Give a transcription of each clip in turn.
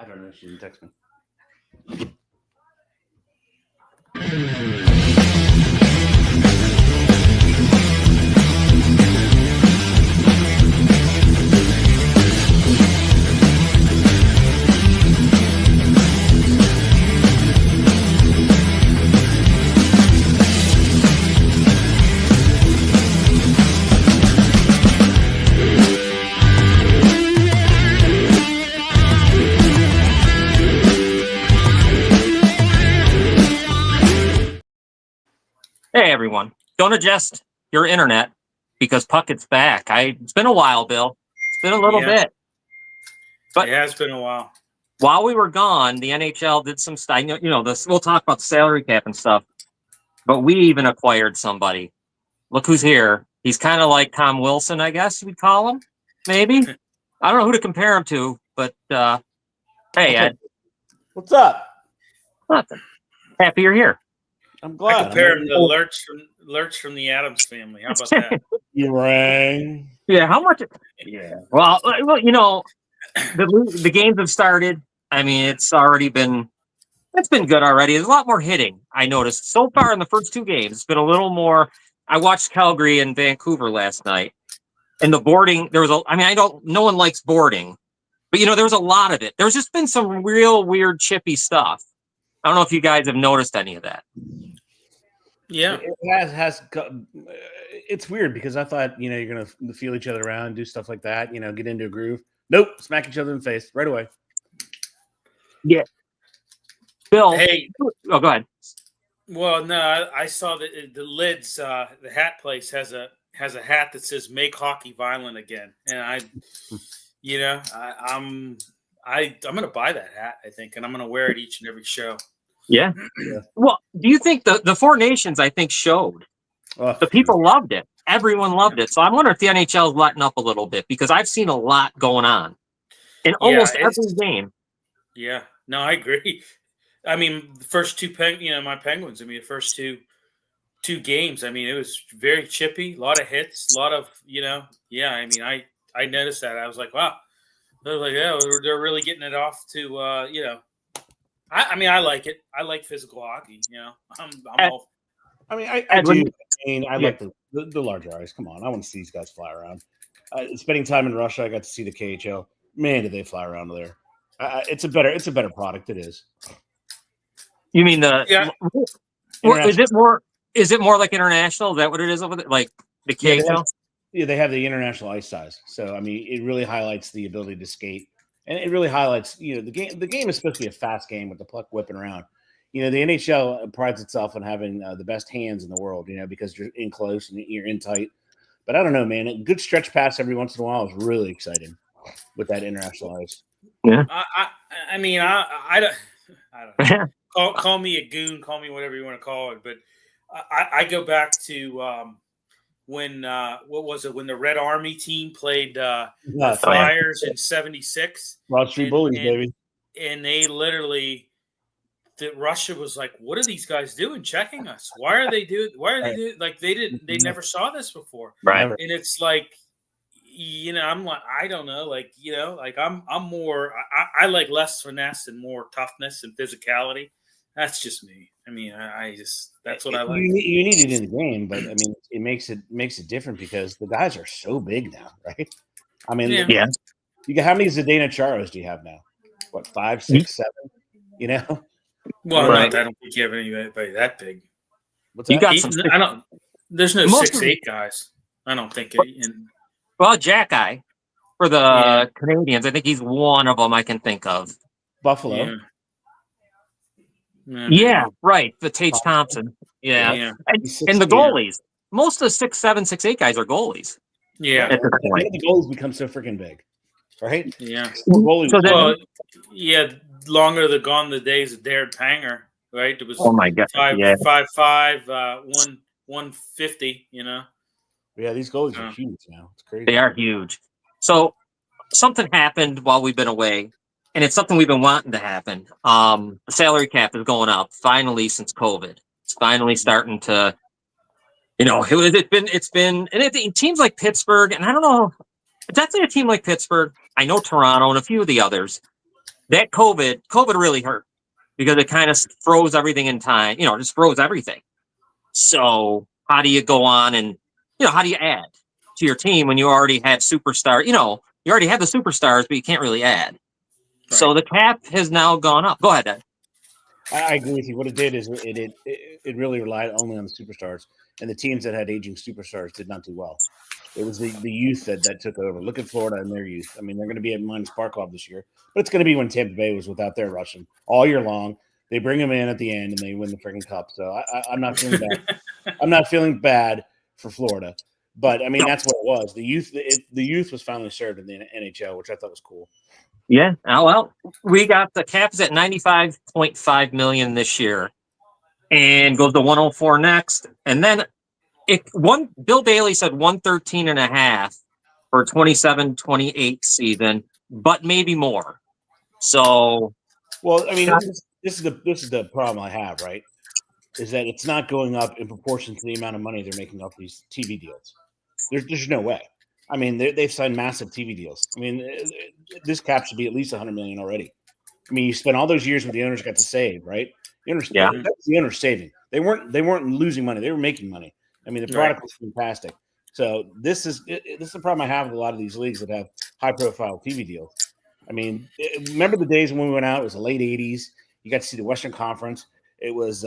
I don't know. She didn't text me. Hey everyone, don't adjust your internet because Puckett's back. It's been a while, Bill. It's been a little bit. But it has been a while. While we were gone, the NHL did some stuff. We'll talk about the salary cap and stuff. But we even acquired somebody. Look who's here. He's kind of like Tom Wilson, I guess you would call him. Maybe. I don't know who to compare him to, but hey, Ed. What's up? Nothing. Happy you're here. I'm glad. I compare him to Lurch from the Addams Family. How about that? You rang. Yeah, how much? Yeah. Well, the games have started. I mean, it's been good already. There's a lot more hitting, I noticed. So far in the first two games, it's been a little more. I watched Calgary and Vancouver last night. And the boarding, no one likes boarding. But, there was a lot of it. There's just been some real weird chippy stuff. I don't know if you guys have noticed any of that. Yeah, it has. It's weird because I thought you're gonna feel each other around, do stuff like that. Get into a groove. Nope, smack each other in the face right away. Yeah, Bill. Hey, go ahead. Well, no, I saw the lids. The hat place has a hat that says "Make Hockey Violent Again," and I'm gonna buy that hat. I think, and I'm gonna wear it each and every show. Yeah. Well, do you think the Four Nations, I think, showed? The people loved it. Everyone loved it. So I wonder if the NHL is letting up a little bit because I've seen a lot going on in almost every game. Yeah. No, I agree. I mean, the first two my Penguins. I mean, the first two games. I mean, it was very chippy. A lot of hits. A lot of Yeah. I mean, I noticed that. I was like, wow. I was like, yeah, they're really getting it off to I like it. I like physical hockey. I'm all. I mean, I do. I like the larger eyes. Come on, I want to see these guys fly around. Spending time in Russia, I got to see the KHL. Man, did they fly around there? It's a better product. It is. You mean Is it more like international? Is that what it is over there? Like the KHL? Yeah, they have the international ice size. So I mean, it really highlights the ability to skate. And it really highlights, the game. The game is supposed to be a fast game with the puck whipping around. The NHL prides itself on having the best hands in the world, because you're in close and you're in tight. But I don't know, man. A good stretch pass every once in a while is really exciting with that international ice. Yeah. I mean, I don't call me a goon, call me whatever you want to call it. But I go back to when what was it when the Red Army team played the Flyers in '76? Broad Street Bullies, baby. And they literally, Russia was like, "What are these guys doing? Checking us? Why are they doing? Like they never saw this before, right?" And it's like, I'm like, I don't know, like I'm more, I like less finesse and more toughness and physicality. That's just me. I mean, I just that's what I like. You need it in the game, but I mean, it makes it different because the guys are so big now, right? I mean, yeah. You got how many Zdeno Charas do you have now? What, 5, 6, 7? Well, right. I don't think you have anybody that big. What's that? You got I don't. There's no 6'8" guys. I don't think. Well, Jack Eye for the Canadians. I think he's one of them I can think of. Buffalo. Yeah, right. The Tage Thompson. Yeah. And the goalies. Most of the 6'7", 6'8" guys are goalies. Yeah. At this point. The goalies become so freaking big. Right? Yeah. Goalies. Longer gone the days of Darren Panger, right? It was 5'5", 150, Yeah, these goalies are huge now. It's crazy. They are huge. So something happened while we've been away. And it's something we've been wanting to happen. The salary cap is going up finally since COVID. It's finally starting to, it's been, and teams like Pittsburgh, and I don't know, definitely a team like Pittsburgh. I know Toronto and a few of the others. that COVID really hurt because it kind of froze everything in time, just froze everything. So how do you go on and, how do you add to your team when you already have superstar, you already have the superstars, but you can't really add. Right. So the cap has now gone up. Go ahead, Ed. I agree with you. What it did is it really relied only on the superstars, and the teams that had aging superstars did not do well. It was the youth that took over. Look at Florida and their youth. I mean, they're going to be at minus Barkov this year, but it's going to be when Tampa Bay was without their Russian all year long. They bring them in at the end and they win the freaking cup. So I'm not feeling bad. I'm not feeling bad for Florida, but I mean that's what it was. The youth was finally served in the NHL, which I thought was cool. Yeah. Oh, well, we got the Caps at $95.5 million this year, and goes to 104 next, and then Bill Bailey said 113.5 for 27-28 season, but maybe more. So, well, I mean, this is the problem I have, right? Is that it's not going up in proportion to the amount of money they're making off these TV deals. There's no way. I mean, they've signed massive TV deals. I mean, this cap should be at least $100 million already. I mean, you spent all those years where the owners got to save, right? That's the owners saving. They weren't losing money; they were making money. I mean, the product was fantastic. So this is the problem I have with a lot of these leagues that have high-profile TV deals. I mean, remember the days when we went out? It was the late '80s. You got to see the Western Conference. It was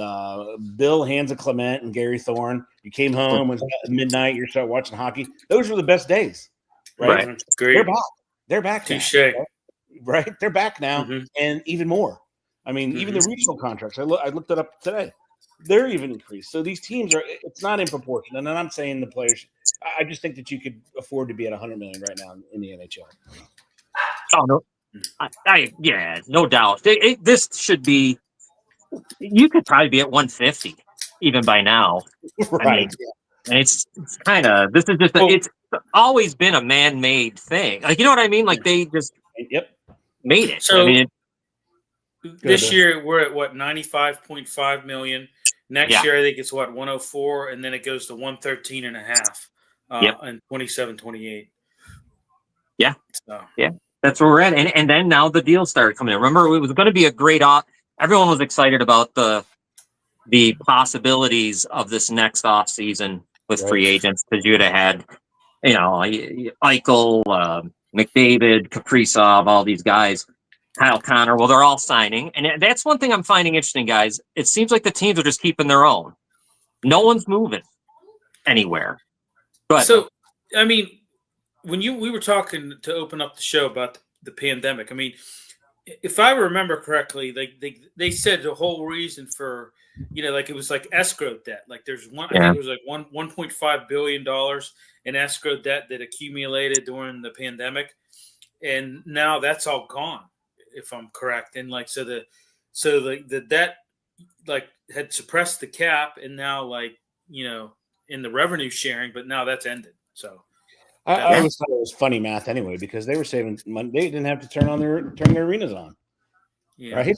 Bill Hansa Clement and Gary Thorne. You came home at midnight. You start watching hockey. Those were the best days, right? Great. They're back. Touche. Right? They're back now, and even more. I mean, even the regional contracts. I looked it up today. They're even increased. So these teams it's not in proportion. And I'm saying the players. I just think that you could afford to be at $100 million right now in the NHL. Oh no, yeah, no doubt. This should be. You could probably be at 150 even by now. Right. I mean, it's kind of, this is just, it's always been a man-made thing. Like, you know what I mean? Like they just made it. So I mean, this year we're at what, 95.5 million. Next year, I think it's what, 104, and then it goes to 113.5 in 27-28. Yeah. So. Yeah. That's where we're at. And then now the deals started coming in. Remember, it was going to be a great everyone was excited about the possibilities of this next off season with free agents, because you'd have had, Eichel, McDavid, Kaprizov, all these guys, Kyle Connor. Well, they're all signing, and that's one thing I'm finding interesting, guys. It seems like the teams are just keeping their own. No one's moving anywhere. But so, I mean, when we were talking to open up the show about the pandemic, I mean, if I remember correctly, they said the whole reason for, like it was like escrow debt. Like there's I think it was like $1.5 billion in escrow debt that accumulated during the pandemic, and now that's all gone, if I'm correct. And like so the debt like had suppressed the cap, and now in the revenue sharing, but now that's ended. So. I always thought it was funny math anyway, because they were saving money. They didn't have to turn their arenas on, right?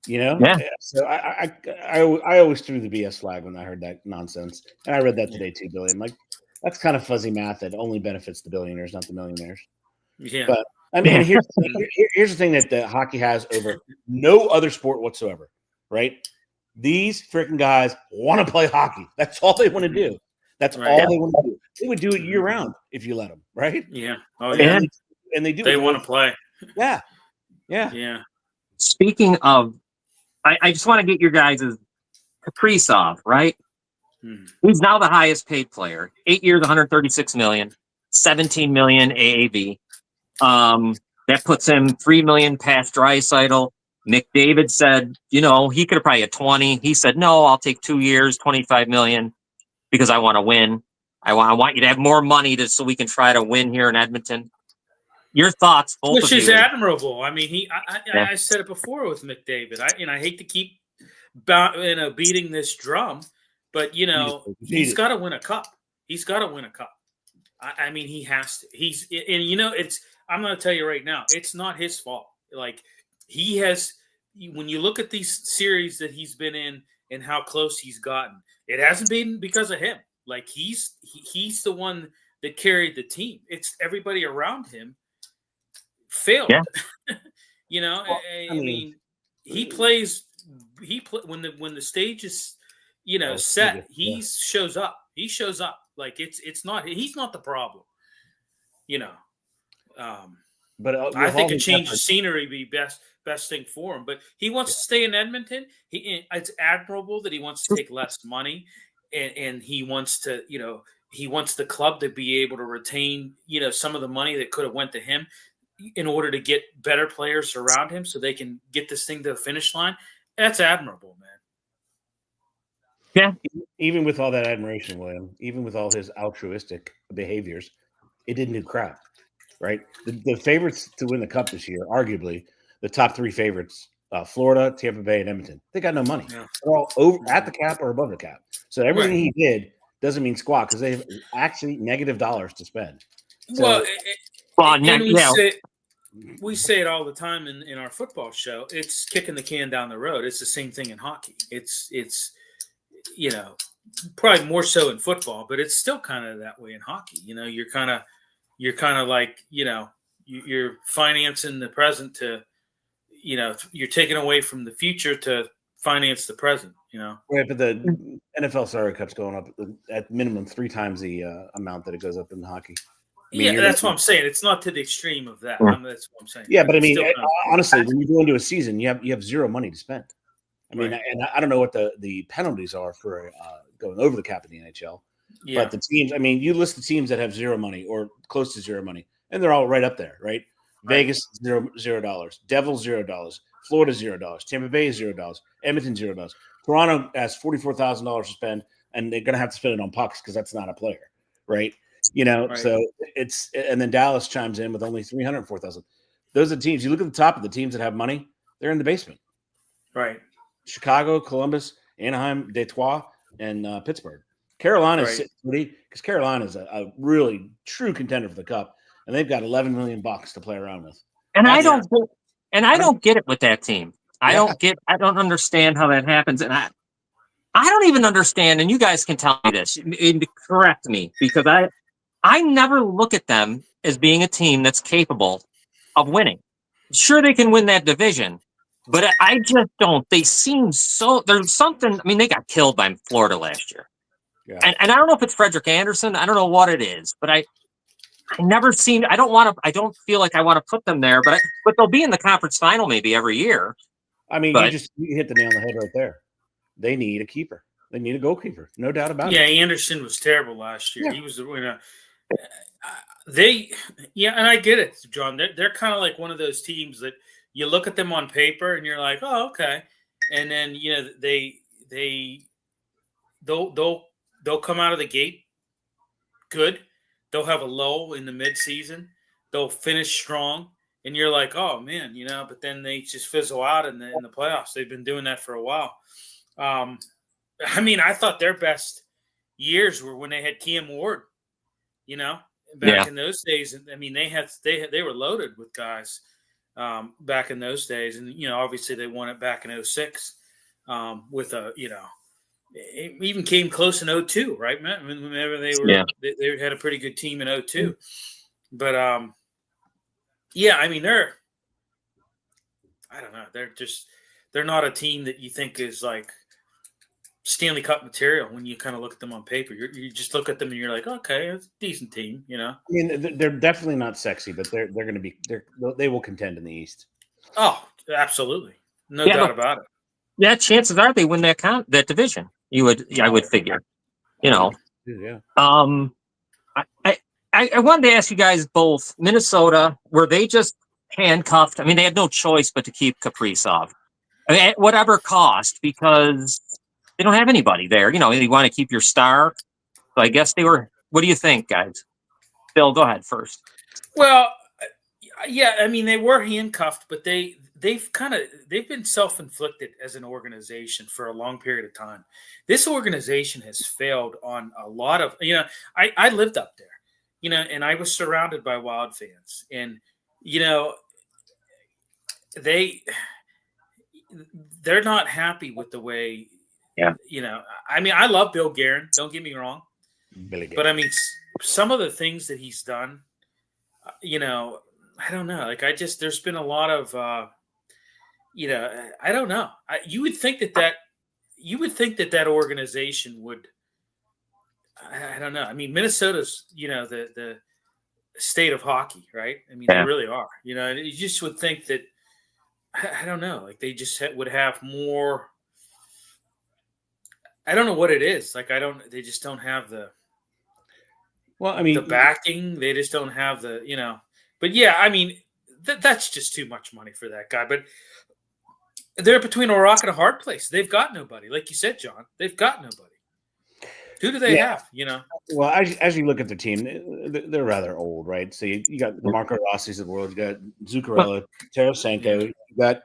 Yeah. So I always threw the BS flag when I heard that nonsense, and I read that today too, Billy. I'm like, that's kind of fuzzy math that only benefits the billionaires, not the millionaires. Yeah. But I mean, here's the thing that the hockey has over no other sport whatsoever, right? These freaking guys want to play hockey. That's all they want to do. That's all they want to do. They would do it year round if you let them, right? Yeah. Oh, yeah. And they do. They want to play. Yeah. Speaking of, I just want to get your guys' Kaprizov, right? He's now the highest paid player. 8 years, $136 million, $17 million AAV. That puts him $3 million past Draisaitl. McDavid said, he could have probably had 20. He said, no, I'll take 2 years, $25 million. Because I want to win. I want you to have more money so we can try to win here in Edmonton. Your thoughts, both Which of is you. admirable. I mean, I said it before with McDavid. I hate to keep beating this drum, but he's got to win a cup. He's got to win a cup. I mean, he has to. I'm going to tell you right now, it's not his fault. Like he has. When you look at these series that he's been in and how close he's gotten, it hasn't been because of him. Like he's the one that carried the team. It's everybody around him failed. You know, Well, I I mean, mean, he plays. When the stage is, well, set. yeah. He shows up. He shows up. Like it's not. He's not the problem. You know. Um, But I with think all a his change of efforts, scenery would be best thing for him. But he wants yeah. to stay in Edmonton. It's admirable that he wants to take less money, and he wants to, he wants the club to be able to retain, some of the money that could have went to him in order to get better players around him so they can get this thing to the finish line. That's admirable, man. Yeah. Even with all that admiration, William, even with all his altruistic behaviors, it didn't do crap, right? The favorites to win the cup this year, arguably the top three favorites, Florida, Tampa Bay, and Edmonton, they got no money. Yeah. They're all over at the cap or above the cap. So everything Right. he did doesn't mean squat because they have actually negative dollars to spend. So, Well, and yeah. we say it all the time in our football show. It's kicking the can down the road. It's the same thing in hockey. It's probably more so in football, but it's still kind of that way in hockey. You're kind of like, you're financing the present to, you're taking away from the future to finance the present. right, but the NFL salary cap's going up at minimum 3 times the amount that it goes up in hockey. I mean, Yeah, that's what I'm saying. It's not to the extreme of that. Yeah. That's what I'm saying. Yeah, but I mean, Still kind of- honestly, when you go into a season, you have zero money to spend. I mean, Right. and I don't know what the penalties are for going over the cap in the NHL. yeah, But the teams, I mean, you list the teams that have zero money or close to zero money, and they're all right up there, right? Vegas $0, Devils $0, Florida $0, Tampa Bay $0, Edmonton $0. Toronto has $44,000 to spend, and they're going to have to spend it on pucks because that's not a player, right? Right. So it's, and then Dallas chimes in with only 304,000. Those are the teams. You look at the top of the teams that have money; they're in the basement. right. Chicago, Columbus, Anaheim, Detroit, and Pittsburgh. Carolina's Right. sitting pretty because Carolina's a really true contender for the cup, and they've got $11 million to play around with. And I That's- don't get it with that team. I don't understand how that happens. And I don't even understand, and you guys can tell me this and correct me, because I never look at them as being a team that's capable of winning. Sure, they can win that division, but I just don't. They seem so, there's something. I mean, they got killed by Florida last year. Yeah. And I don't know if it's Frederick Anderson. I don't know what it is, but I never seen. I don't feel like I want to put them there, but they'll be in the conference final maybe every year. I mean, But- you hit the nail on the head right there. They need a keeper. They need a goalkeeper. No doubt about Yeah, it. Anderson was terrible last year. Yeah. He was and I get it, John. They're kind of like one of those teams that you look at them on paper and you're like, oh, okay, and then they'll come out of the gate good. They'll have a lull in the midseason. They'll finish strong, and you're like, oh man, But then they just fizzle out in the playoffs. They've been doing that for a while. I mean, I thought their best years were when they had Cam Ward. Back in those days. I mean, they were loaded with guys back in those days, and obviously they won it back in 2006 with a it even came close in 2002, right, Matt? Whenever they were, they had a pretty good team in 2002. But I mean, I don't know, they're not a team that you think is like Stanley Cup material when you kind of look at them on paper. You just look at them and you're like, okay, it's a decent team, I mean, they're definitely not sexy, but they're going to be. They will contend in the East. Oh, absolutely, no doubt about it. Yeah, chances are they win that division. I would figure. Yeah. I wanted to ask you guys both. Minnesota, were they just handcuffed? I mean, they had no choice but to keep Kaprizov, at whatever cost, because they don't have anybody there. You want to keep your star. So I guess they were. What do you think, guys? Bill, go ahead first. Well, yeah, I mean, they were handcuffed, but they've been self-inflicted as an organization for a long period of time. This organization has failed on a lot of, I lived up there, and I was surrounded by Wild fans, and they're not happy with the way. Yeah. I mean, I love Bill Guerin. Don't get me wrong. But I mean, some of the things that he's done, I don't know. Like, there's been a lot of I don't know. You would think that organization would. I don't know. I mean, Minnesota's, the state of hockey, right? I mean, they really are. You just would think that. I don't know. Like they just would have more. I don't know what it is. Like they just don't have the. Well, I mean, the backing. They just don't have the. But yeah, I mean, that's just too much money for that guy. But they're between a rock and a hard place. They've got nobody, like you said, John. They've got nobody. Who do they have? Well, as you look at the team, they're rather old, right? So you got the Marco Rossi's of the world, you got Zuccarello, Tarasenko, you got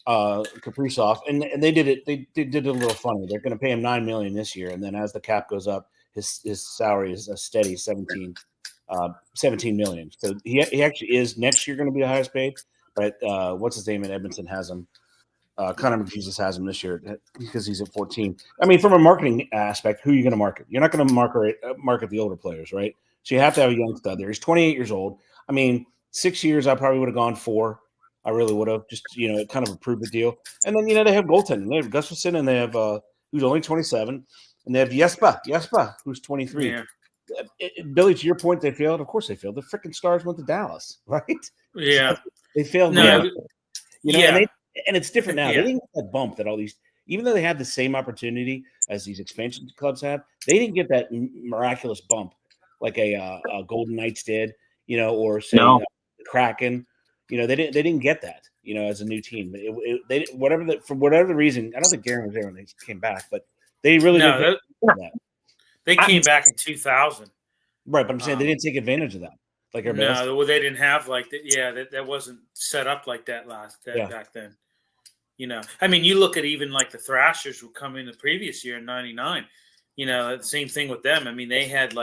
Kaprizov, and they did it. They did it a little funny. They're going to pay him $9 million this year, and then as the cap goes up, his salary is a steady 17 million. So he actually is next year going to be the highest paid. But what's his name in Edmonton has him. Connor McJesus has him this year because he's at 14. I mean, from a marketing aspect, who are you going to market? You're not going to market the older players, right? So you have to have a young stud there. He's 28 years old. I mean, 6 years, I probably would have gone 4. I really would have just, kind of improved the deal. And then, they have goaltending. They have Gustafsson, and they have who's only 27, and they have Jesper, who's 23. Yeah. Billy, to your point, they failed. Of course they failed. The freaking Stars went to Dallas, right? Yeah. They failed. No. And it's different now. Yeah. They didn't get that bump that all these, even though they had the same opportunity as these expansion clubs have, they didn't get that miraculous bump like a Golden Knights did, or say the Kraken. They didn't get that, as a new team. For whatever reason, I don't think Garen was there when they came back, but they really didn't get that. They came back in 2000, right? But I'm saying they didn't take advantage of that. Like well, they didn't have that wasn't set up like that back then. I mean, you look at even like the Thrashers who come in the previous year in '99. The same thing with them. I mean, they had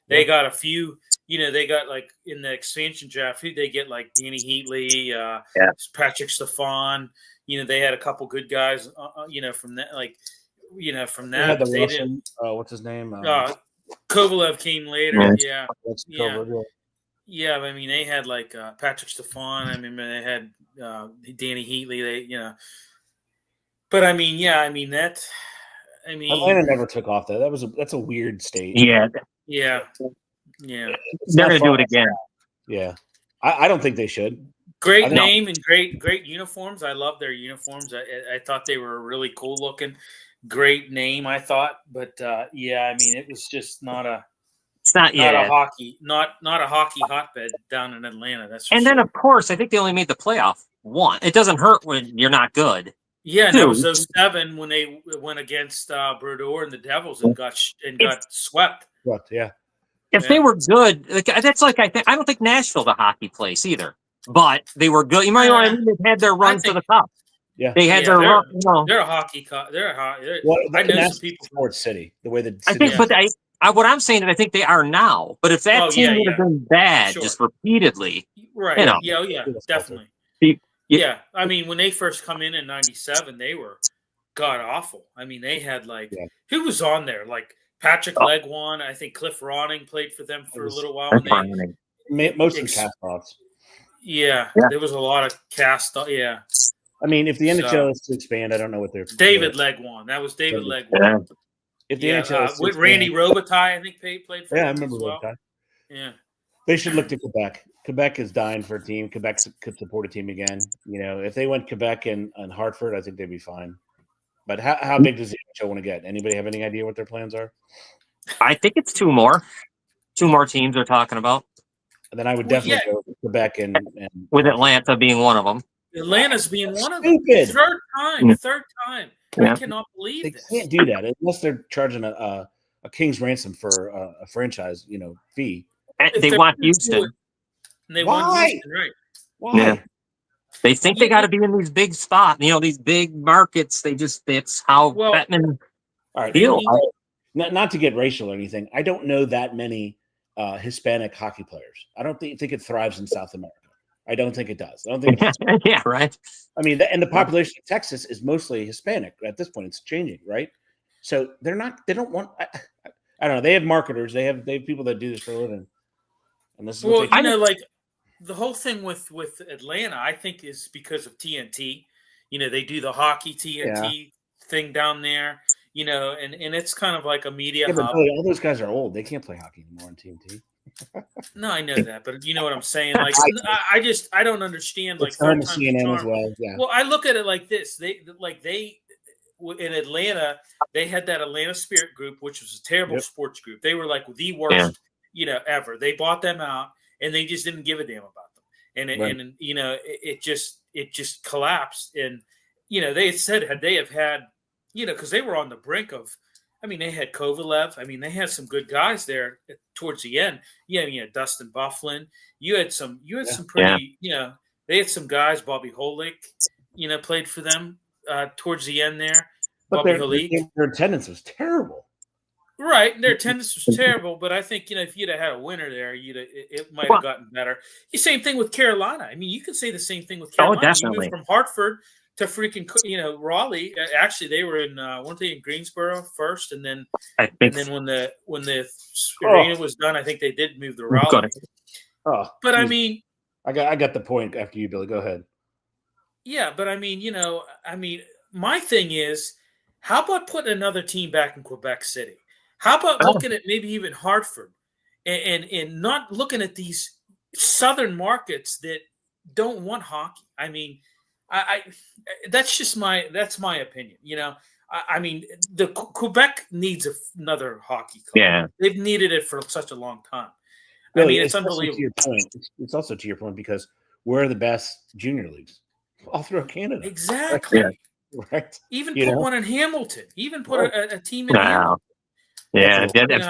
they got a few. They got in the expansion draft, they get like Danny Heatley, Patrick Stefan. They had a couple good guys. From that, from that. They didn't. What's his name? Kovalev came later. Yeah. Yeah, I mean, they had Patrick Stefan. I mean, they had Danny Heatley. But I mean, Atlanta never took off though. That's a weird state. Yeah. They're gonna do it again. Yeah, I don't think they should. Great name and great uniforms. I love their uniforms. I thought they were really cool looking. Great name, I thought, but I mean, it was just not a. It's not a hockey, not a hockey hotbed down in Atlanta. That's for and sure. Then of course I think they only made the playoff one. It doesn't hurt when you're not good. Yeah, and that was 07 when they went against Brodeur and the Devils and got swept. Yeah. If they were good, that's I don't think Nashville's a hockey place either, but they were good. You might know what I mean? They had their run to the cup. Yeah, they had their run. They're a hockey. I know some people. Sports city, the way that I think, but what I'm saying is I think they are now. But if that team would have been bad just repeatedly, right? Definitely. Yeah, I mean, when they first come in '97, they were god awful. I mean, they had who was on there? Patrick Legwand. I think Cliff Ronning played for them for a little while. Most of the cast-offs. Yeah, there was a lot of cast. Yeah. I mean, if the NHL is to expand, I don't know what they're. David Legwand. That was David Legwand. If the NHL with Randy Robitaille, I think played for them. I remember Robitaille. Yeah. They should look to Quebec. Quebec is dying for a team. Quebec could support a team again. If they went Quebec and Hartford, I think they'd be fine. But how big does the NHL want to get? Anybody have any idea what their plans are? I think it's 2 more. 2 more teams they're talking about. And then I would definitely go with Quebec and with Atlanta being one of them. Atlanta's being one of them. Third time. I cannot believe this. They can't do that unless they're charging a king's ransom for a franchise, fee. They want Houston. And they want Houston, right? Why? Yeah. They think they got to be in these big spots, these big markets. It's how Bettman feels. Not to get racial or anything. I don't know that many Hispanic hockey players. I don't think it thrives in South America. I don't think it does. I don't think. Yeah, right. I mean, and the population of Texas is mostly Hispanic at this point. It's changing, right? So they're not. They don't want. I don't know. They have marketers. They have people that do this for a living. And this is the whole thing with Atlanta, I think, is because of TNT. They do the hockey TNT thing down there. And it's kind of like a media Yeah, but hub. Billy, all those guys are old. They can't play hockey anymore on TNT. No, I know that, but you know what I'm saying. Like, I don't understand. Like, It's on third the time's a CNN as charm. well. Yeah. Well, I look at it like this. They in Atlanta, they had that Atlanta Spirit group, which was a terrible sports group. They were like the worst, ever. They bought them out, and they just didn't give a damn about them. And it just collapsed. And they said they have had, because they were on the brink of. I mean, they had Kovalev. I mean, they had some good guys there towards the end. Dustin Bufflin. You had some pretty, they had some guys. Bobby Holick, played for them towards the end there. But Bobby their attendance was terrible. Right, their attendance was terrible, but I think if you'd have had a winner there, it might have gotten better. The same thing with Carolina. I mean, you can say the same thing with Carolina. Oh, definitely. You moved from Hartford to freaking Raleigh. Actually, they were weren't they in Greensboro first, and then when the arena was done, I think they did move to Raleigh. Oh, but I mean, I got the point after you, Billy. Go ahead. Yeah, but I mean, my thing is, how about putting another team back in Quebec City? How about looking at maybe even Hartford and not looking at these southern markets that don't want hockey? I mean, that's my opinion. I mean, the Quebec needs another hockey club. Yeah, they've needed it for such a long time. Really, I mean, it's unbelievable. To your point, it's also to your point because we're the best junior leagues all throughout Canada. Exactly. Right. Even put one in Hamilton. Even put a team in Hamilton. Yeah,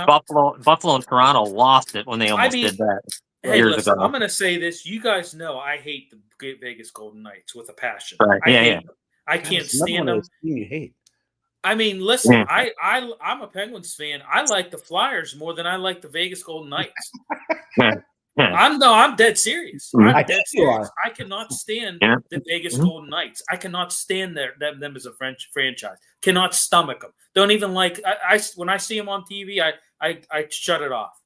Buffalo and Toronto lost it when they almost did that. Hey, listen, I'm going to say this. You guys know I hate the Vegas Golden Knights with a passion. Right. I can't stand them. You hate. I mean, listen, I'm a Penguins fan. I like the Flyers more than I like the Vegas Golden Knights. I'm dead serious. I'm dead serious. I cannot stand the Vegas Golden Knights. I cannot stand them as a French franchise. Cannot stomach them. Don't even like. When I see them on TV, I shut it off.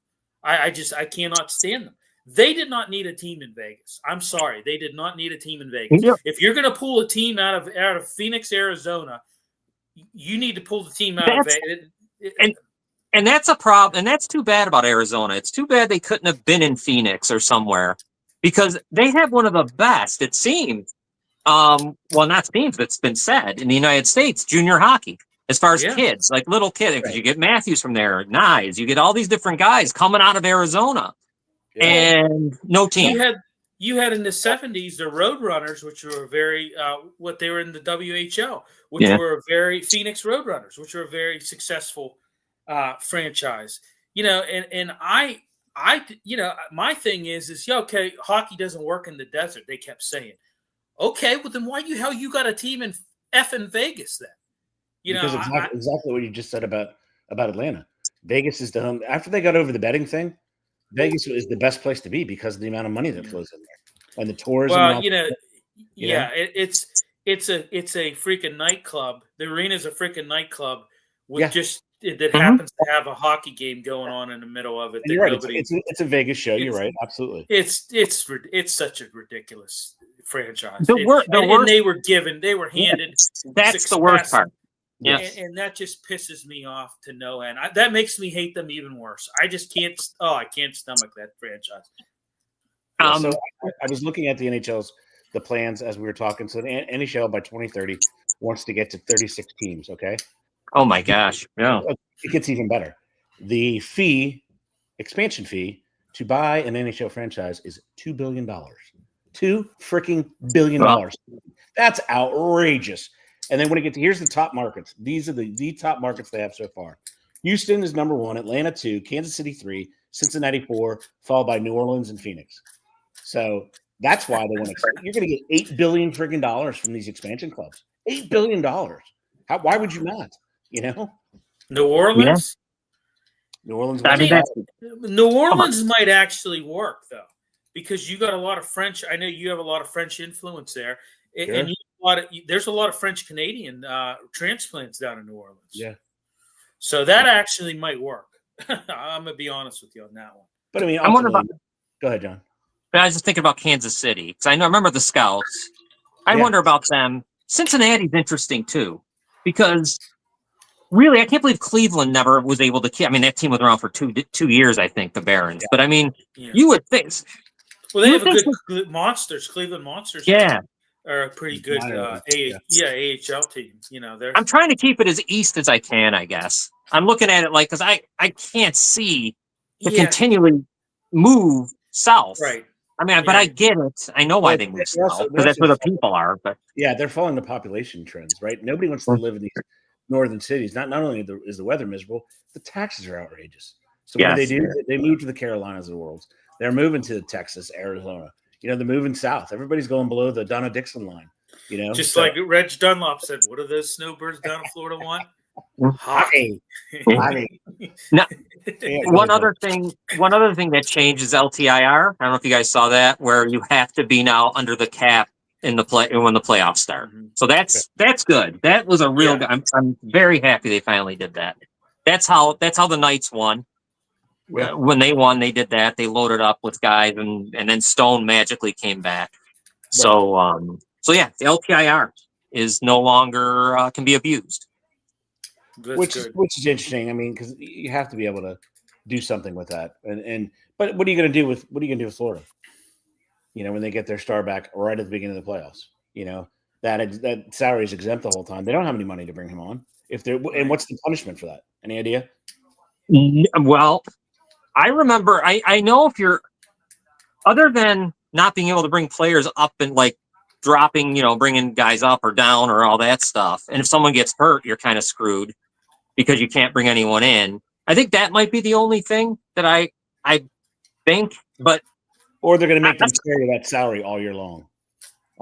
I cannot stand them. They did not need a team in Vegas. I'm sorry, they did not need a team in Vegas. Yep. If you're going to pull a team out of Phoenix, Arizona, you need to pull the team out of Vegas. And that's a problem. And that's too bad about Arizona. It's too bad they couldn't have been in Phoenix or somewhere because they have one of the best, it seems. Well, not seems, but it's been said in the United States, junior hockey, as far as kids, like little kids. Because you get Matthews from there, Nyes, you get all these different guys coming out of Arizona and no team. You had in the 70s the Roadrunners, which were very what they were in the WHL, which were very Phoenix Roadrunners, which were a very successful franchise, and I my thing is okay, hockey doesn't work in the desert. They kept saying, okay, well then why you got a team in effing Vegas then? Because exactly what you just said about Atlanta. Vegas is the home. After they got over the betting thing, Vegas is the best place to be because of the amount of money that flows in there and the tourism. Well, it's a freaking nightclub. The arena is a freaking nightclub with that happens to have a hockey game going on in the middle of it. You're right. It's a Vegas show. You're right. Absolutely. It's such a ridiculous franchise. And they were handed. That's the worst part. Yeah, and that just pisses me off to no end. That makes me hate them even worse. I just can't. I can't stomach that franchise. So I was looking at the NHL's the plans as we were talking. So the NHL by 2030 wants to get to 36 teams. Okay. Oh my gosh! Yeah, it gets even better. The expansion fee to buy an NHL franchise is $2 billion. $2 freaking billion. That's outrageous. And then when it gets to here's the top markets. These are the top markets they have so far. Houston is number 1, Atlanta 2, Kansas City 3, Cincinnati 4, followed by New Orleans and Phoenix. So that's why they want to. You're going to get $8 billion freaking dollars from these expansion clubs. $8 billion. Why would you not? New Orleans. New Orleans. New Orleans might actually work though, because you got a lot of French. I know you have a lot of French influence there, and there's a lot of French Canadian transplants down in New Orleans. Yeah. So that actually might work. I'm gonna be honest with you on that one. But I mean, go ahead, John. I was just thinking about Kansas City because I remember the Scouts. I Yeah. wonder about them. Cincinnati's interesting too, because really, I can't believe Cleveland never was able to keep. I mean, that team was around for 2 years, I think, the Barons. But I mean, Yeah. you would think. Well, they you have would a think good Monsters. Cleveland Monsters. Yeah. Are a pretty good Minor league, AHL team. You know, they're I'm trying to keep it as east as I can, I guess. I'm looking at it like, because I can't see to continually move south. right. I mean, but Yeah. I get it. I know why Well, they move they're also- south, they're because that's where the also- people are. But Yeah, they're following the population trends, right? Nobody wants to live in these northern cities. Not only is the weather miserable, the taxes are outrageous. So what Yes. do? They move to the Carolinas of the world. They're moving to Texas, Arizona. You know, they're moving south. Everybody's going below the Donna-Dixon line. You know, Just So- like Reg Dunlop said, what do those snowbirds down in Florida want? hockey. Hockey. No. Yeah, one really other thing that changed is LTIR. I don't know if you guys saw that, where you have to be now under the cap in the play when the playoffs start. Mhm. So that's good. That was a real. Yeah. I'm very happy they finally did that. That's how the Knights won. Yeah. When they won, they did that. They loaded up with guys, and then Stone magically came back. So yeah, the LTIR is no longer can be abused. That's which good. is interesting. I mean, because you have to be able to do something with that. But what are you going to do with Florida? You know, when they get their star back right at the beginning of the playoffs, you know that salary is exempt the whole time. They don't have any money to bring him on. And what's the punishment for that? Any idea? Well, I remember. I know if you're other than not being able to bring players up and like dropping, bringing guys up or down or all that stuff. And if someone gets hurt, you're kind of screwed because you can't bring anyone in. I think that might be the only thing that I think, but Or they're going to make them carry that salary all year long.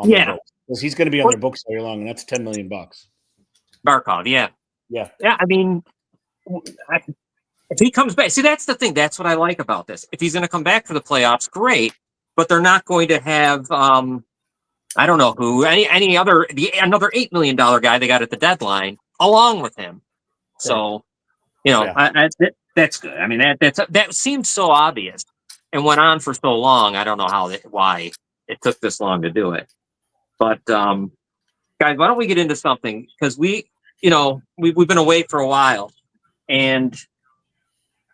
Because he's going to be on their books all year long, and that's $10 million. Barkov, yeah. Yeah. I mean, if he comes back, see, that's the thing. That's what I like about this. If he's going to come back for the playoffs, great. But they're not going to have, I don't know who, another $8 million guy they got at the deadline along with him. So, that's good. I mean, that seemed so obvious and went on for so long. I don't know why it took this long to do it. But guys, why don't we get into something? Because we've been away for a while, and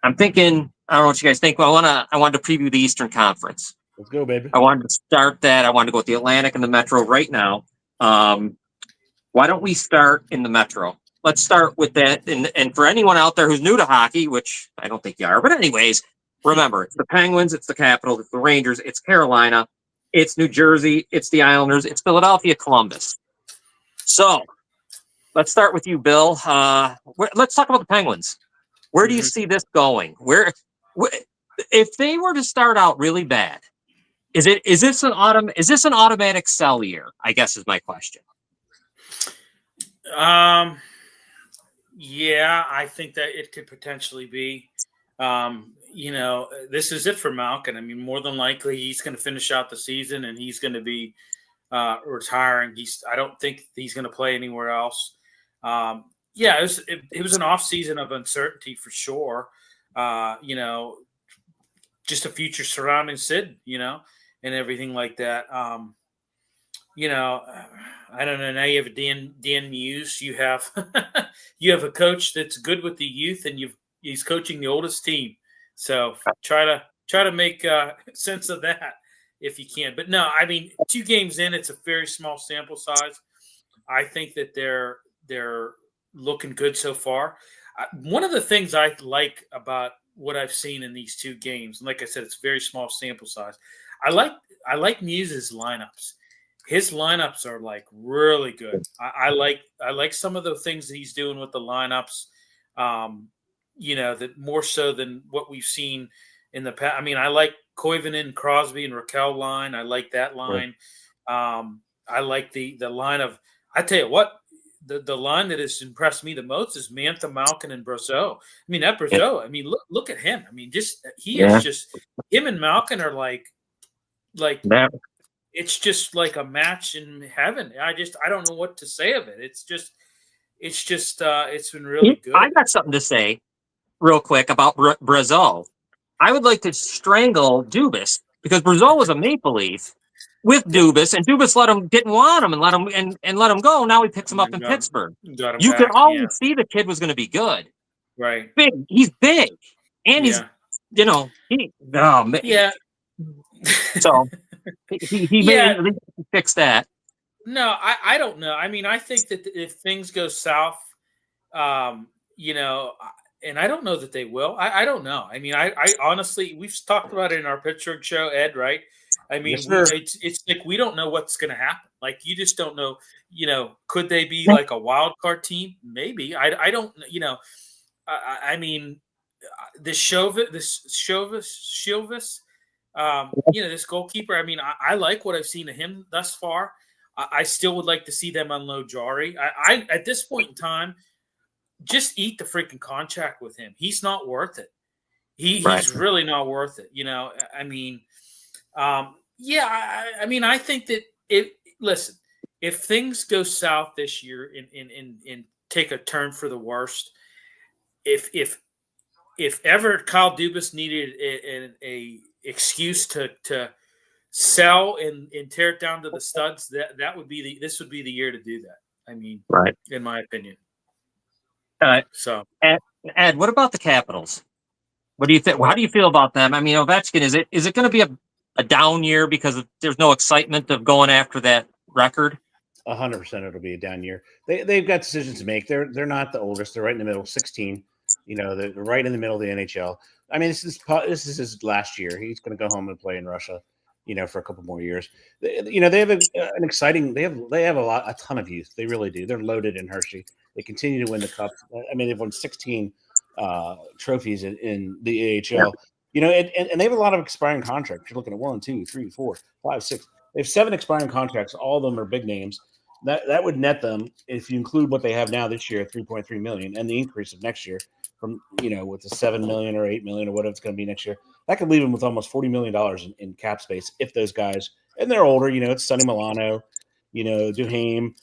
I'm thinking, I don't know what you guys think, but I wanted to preview the Eastern Conference. Let's go, baby. I wanted to start that. I wanted to go with the Atlantic and the Metro right now. Why don't we start in the Metro? Let's start with that. And for anyone out there who's new to hockey, which I don't think you are, but anyways, remember, it's the Penguins, it's the Capitals, it's the Rangers, it's Carolina, it's New Jersey, it's the Islanders, it's Philadelphia, Columbus. So let's start with you, Bill. Let's talk about the Penguins. Where do you see this going? Where if they were to start out really bad, is this an automatic sell year? I guess is my question. Yeah, I think that it could potentially be. This is it for Malkin. I mean, more than likely he's going to finish out the season and he's going to be retiring. I don't think he's going to play anywhere else. It was an off season of uncertainty for sure. Just a future surrounding Sid, and everything like that. I don't know. Now you have Dan Muse. You have you have a coach that's good with the youth, and he's coaching the oldest team. So try to make sense of that if you can. But no, I mean, 2 games in, it's a very small sample size. I think that they're looking good so far. One of the things I like about what I've seen in these 2 games, and like I said, it's a very small sample size. I like Muse's lineups. His lineups are like really good. I like some of the things that he's doing with the lineups. That more so than what we've seen in the past. I mean, I like Koivunen, Crosby, and Raquel line. I like that line. Right. I like the line of. I tell you what, the line that has impressed me the most is Mantha, Malkin, and Brazeau. I mean, that Brazeau. I mean, look at him. I mean, is just him and Malkin are like. It's just like a match in heaven. I don't know what to say of it. It's been really good. I got something to say real quick about Brazeau. I would like to strangle Dubas because Brazeau was a Maple Leaf with Dubas, and Dubas didn't want him and let him go. Now he picks him up in Pittsburgh. Got him You could back, always see the kid was going to be good. right. He's big, and he's yeah. So he made at least fix that. No, I don't know. I mean, I think that if things go south, you know, and I don't know that they will. I don't know. I mean, I honestly, we've talked about it in our Pittsburgh show, Ed, right? I mean, Yes, it's like we don't know what's going to happen. Like, you just don't know, you know, could they be like a wild card team? Maybe. I don't, you know, I mean, Shilvis, you know, this goalkeeper, I mean, I like what I've seen of him thus far. I still would like to see them unload Jari. I at this point in time, just eat the freaking contract with him. He's not worth it. He's really not worth it. You know, I mean, I mean, I think that listen, if things go south this year and take a turn for the worst, if ever Kyle Dubas needed a excuse to sell and tear it down to the studs, this would be the year to do that. I mean, right, in my opinion. So Ed, what about the Capitals? What do you think? How do you feel about them? I mean, Ovechkin, is it going to be a down year because there's no excitement of going after that record? 100% it'll be a down year. They've got decisions to make. They're not the oldest. They're right in the middle, 16. You know, they're right in the middle of the NHL. I mean, this is his last year. He's going to go home and play in Russia, you know, for a couple more years. You know, they have an exciting. They have a ton of youth. They really do. They're loaded in Hershey. They continue to win the cup. I mean, they've won 16 trophies in the AHL. Yeah. You know, and they have a lot of expiring contracts. You're looking at 1, 2, 3, 4, 5, 6. They have 7 expiring contracts. All of them are big names. That would net them, if you include what they have now this year, $3.3 million, and the increase of next year from, you know, with the $7 million or $8 million or whatever it's going to be next year. That could leave them with almost $40 million in cap space if those guys, and they're older, you know, it's Sonny Milano, you know, Duhaime,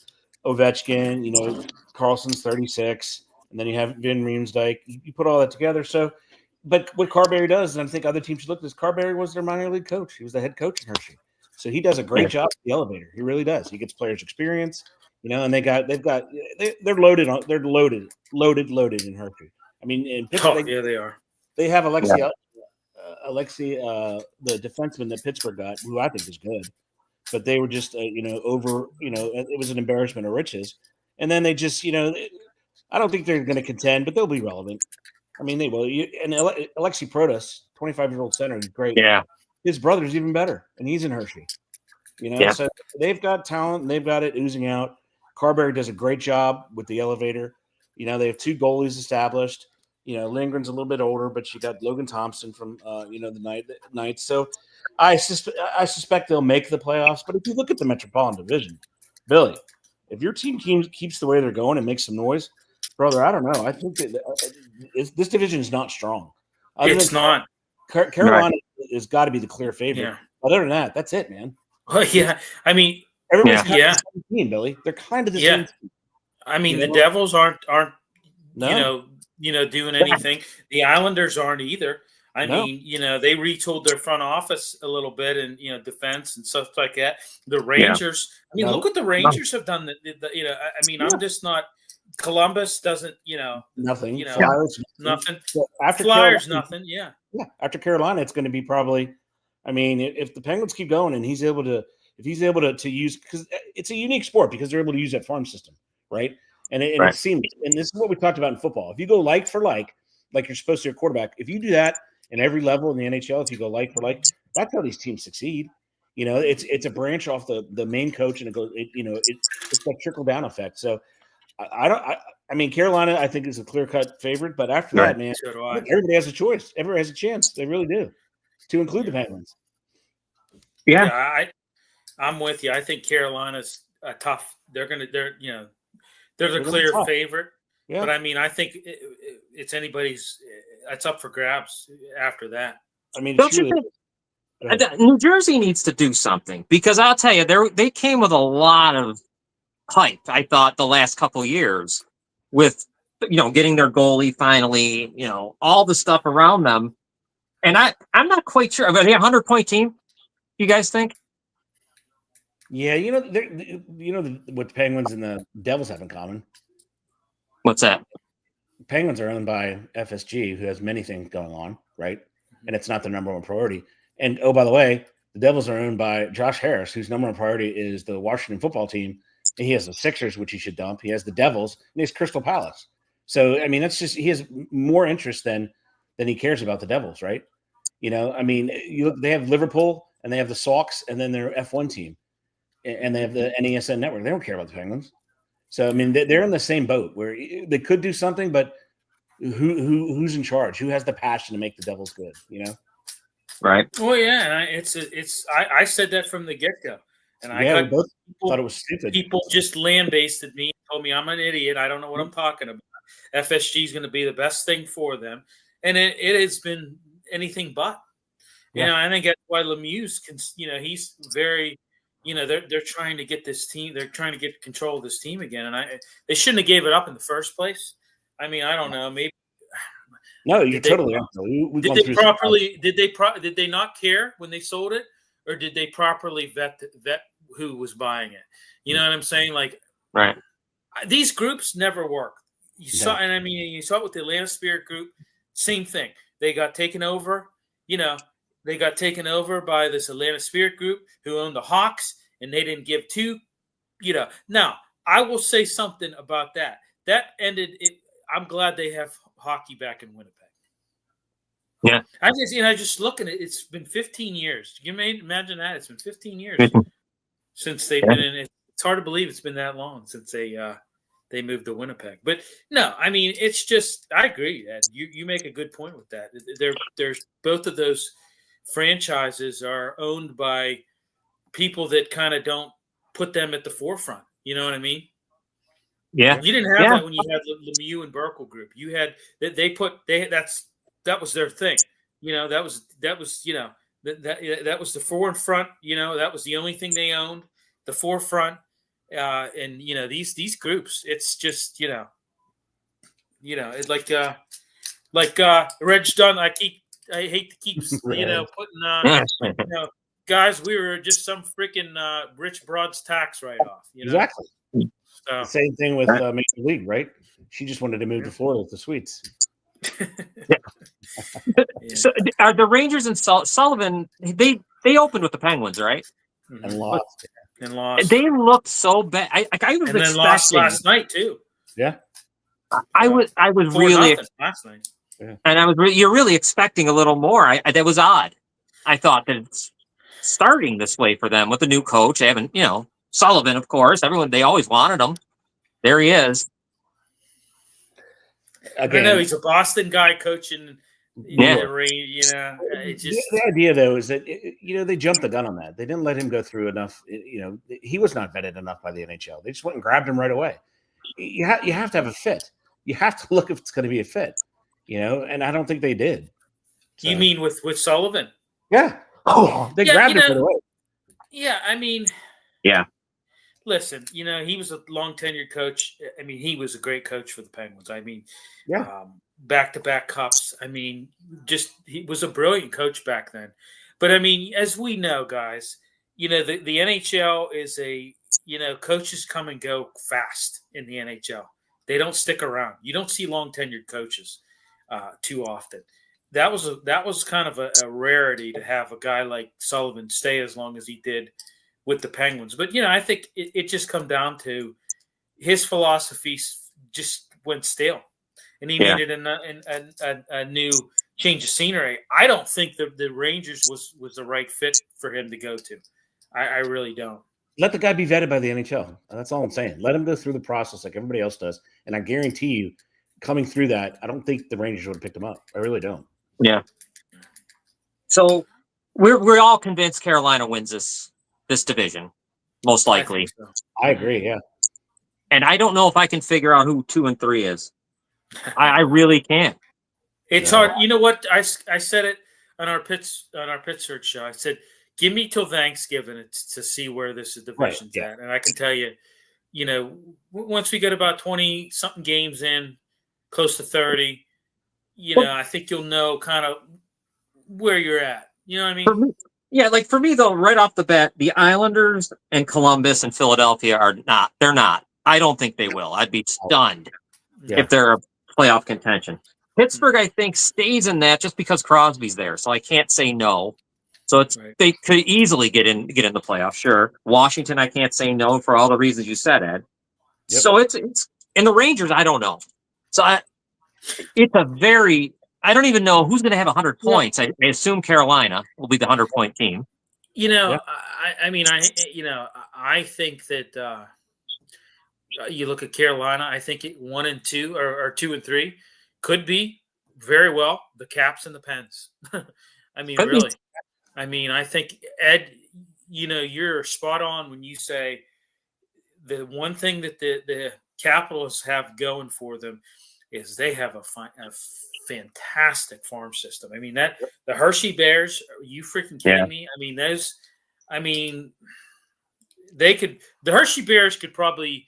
Ovechkin, you know, Carlson's 36, and then you have Vin Riemsdyk. You put all that together. So, but what Carberry does, and I think other teams should look at this, Carberry was their minor league coach. He was the head coach in Hershey. So he does a great job at the elevator. He really does. He gets players experience, you know, and they're loaded in Hershey. I mean, in Pittsburgh, yeah, they are. They have Alexei, the defenseman that Pittsburgh got, who I think is good, but they were just, you know, over, you know, it was an embarrassment of riches. And then they just, you know, I don't think they're going to contend, but they'll be relevant. I mean, they will. And Alexei Protas, 25-year-old center, is great. Yeah. His brother's even better, and he's in Hershey. You know, so they've got talent, and they've got it oozing out. Carberry does a great job with the elevator. You know, they have 2 goalies established. You know, Lindgren's a little bit older, but you got Logan Thompson from, you know, the Knights. So I suspect they'll make the playoffs. But if you look at the Metropolitan Division, Billy, if your team keeps the way they're going and makes some noise, brother, I don't know. I think that this division is not strong. It's not. Carolina has got to be the clear favorite. Yeah. Other than that, that's it, man. Well, yeah. I mean, everybody's kind of the same team, Billy. They're kind of the same team. I mean, the Devils aren't you know, doing anything. The Islanders aren't either. I mean, you know, they retooled their front office a little bit and, you know, defense and stuff like that. The Rangers, I mean, look what the Rangers have done. You know, I mean, I'm just not – Columbus doesn't, you know – nothing. You know, Flyers, nothing. So after Flyers, Carolina, nothing, yeah. Yeah, after Carolina, it's going to be probably – I mean, if the Penguins keep going and he's able to use – because it's a unique sport because they're able to use that farm system, right? And it seems – and this is what we talked about in football. If you go like for like you're supposed to your quarterback, if you do that in every level in the NHL, if you go like for like, that's how these teams succeed. You know, it's a branch off the main coach, and it goes. It's like trickle down effect. So I mean, Carolina, I think is a clear cut favorite, but after that, man, everybody has a choice. Everybody has a chance. They really do, to include the Penguins. Yeah, I'm with you. I think Carolina's a tough. They're the clear favorite. Yeah. But I mean, I think it's anybody's. It's up for grabs after that. I mean, New Jersey needs to do something because I'll tell you, they came with a lot of hype. I thought the last couple of years with, you know, getting their goalie finally, you know, all the stuff around them, and I'm not quite sure. Are they a 100-point team? You guys think? Yeah, what the Penguins and the Devils have in common. What's that? Penguins are owned by FSG, who has many things going on, right? And it's not the number one priority. And oh, by the way, the Devils are owned by Josh Harris, whose number one priority is the Washington football team. And he has the Sixers, which he should dump. He has the Devils, and he has Crystal Palace. So I mean, that's just he has more interest than he cares about the Devils, right? I mean, they have Liverpool and they have the Sox, and then their F1 team, and they have the NESN network. They don't care about the Penguins. So I mean, they're in the same boat where they could do something, but who's in charge? Who has the passion to make the Devils good? Right. Well, yeah, and I said that from the get-go, and we both thought it was stupid. People just lambasted me, told me I'm an idiot. I don't know what I'm talking about. FSG is going to be the best thing for them, and it has been anything but. I think that's why Lemieux's he's very. They're trying to get this team. They're trying to get control of this team again, and they shouldn't have gave it up in the first place. I mean, I don't know. Maybe no, you're totally right. Did they not care when they sold it, or did they properly vet who was buying it? You know what I'm saying? Like, right? These groups never work. You saw it with the Atlanta Spirit Group. Same thing. They got taken over. They got taken over by this Atlanta Spirit Group who owned the Hawks, and they didn't give two. Now I will say something about that. That ended it. I'm glad they have hockey back in Winnipeg. Yeah, I just look at it. It's been 15 years. You may imagine that it's been 15 years since they've been in it. It's hard to believe it's been that long since they moved to Winnipeg. But no, I mean, it's just I agree, Ed. You make a good point with that. There's both of those franchises are owned by people that kind of don't put them at the forefront. You know what I mean? Yeah. You didn't have that when you had the Lemieux and Burkle group. You had that was their thing. That was that was the forefront. That was the only thing they owned, the forefront. And these groups, it's just it's like Reg Dunn. I hate to keep putting guys. We were just some freaking rich broad's tax write off. Exactly. So. Same thing with Major League, right? She just wanted to move to Florida with the Sweets. So are the Rangers and Sullivan? They opened with the Penguins, right? And lost. They looked so bad. I was expecting. Lost last night too. Yeah. I was really last night. Yeah. And you're really expecting a little more. That was odd. I thought that it's starting this way for them with the new coach. They haven't, Sullivan, of course. They always wanted him. There he is. Again, I know he's a Boston guy coaching. The Rangers. The idea though is that they jumped the gun on that. They didn't let him go through enough. He was not vetted enough by the NHL. They just went and grabbed him right away. You have to have a fit. You have to look if it's going to be a fit. And I don't think they did. So. You mean with Sullivan? Yeah. Oh, they grabbed him right away. Yeah, I mean. Yeah. Listen, he was a long tenured coach. I mean, he was a great coach for the Penguins. I mean, back-to-back cups. I mean, he was a brilliant coach back then. But I mean, as we know, guys, the NHL is coaches come and go fast in the NHL. They don't stick around. You don't see long tenured coaches too often. That was kind of a rarity to have a guy like Sullivan stay as long as he did with the Penguins. But, I think it just come down to his philosophy just went stale. And he needed a new change of scenery. I don't think the Rangers was the right fit for him to go to. I really don't. Let the guy be vetted by the NHL. That's all I'm saying. Let him go through the process like everybody else does. And I guarantee you, coming through that, I don't think the Rangers would have picked him up. I really don't. Yeah. So we're all convinced Carolina wins this division, most likely. I agree, yeah. And I don't know if I can figure out who 2 and 3 is. I really can't. It's hard. You know what? I said it on our Pittsburgh show. I said, give me till Thanksgiving to see where this division's at. And I can tell you, once we get about 20-something games in, close to 30, I think you'll know kind of where you're at. You know what I mean? Yeah, like for me though, right off the bat, the Islanders and Columbus and Philadelphia are not. They're not. I don't think they will. I'd be stunned Yeah. if they're a playoff contention. Pittsburgh, I think, stays in that just because Crosby's there, so I can't say no. So it's Right. they could easily get in the playoffs. Sure, Washington, I can't say no for all the reasons you said, Ed. Yep. So it's and the Rangers, I don't know. So it's a very. I don't even know who's going to have 100 points. I assume Carolina will be the 100-point team. You know, Yeah. I mean, I think that you look at Carolina. I think 1 and 2 or 2 and 3 could be very well the Caps and the Pens. I mean, Could be. really. I mean, I think Ed, you're spot on when you say the one thing that the Capitals have going for them is they have a fantastic farm system. I mean, that the Hershey Bears, are you freaking kidding me? I mean, the Hershey Bears could probably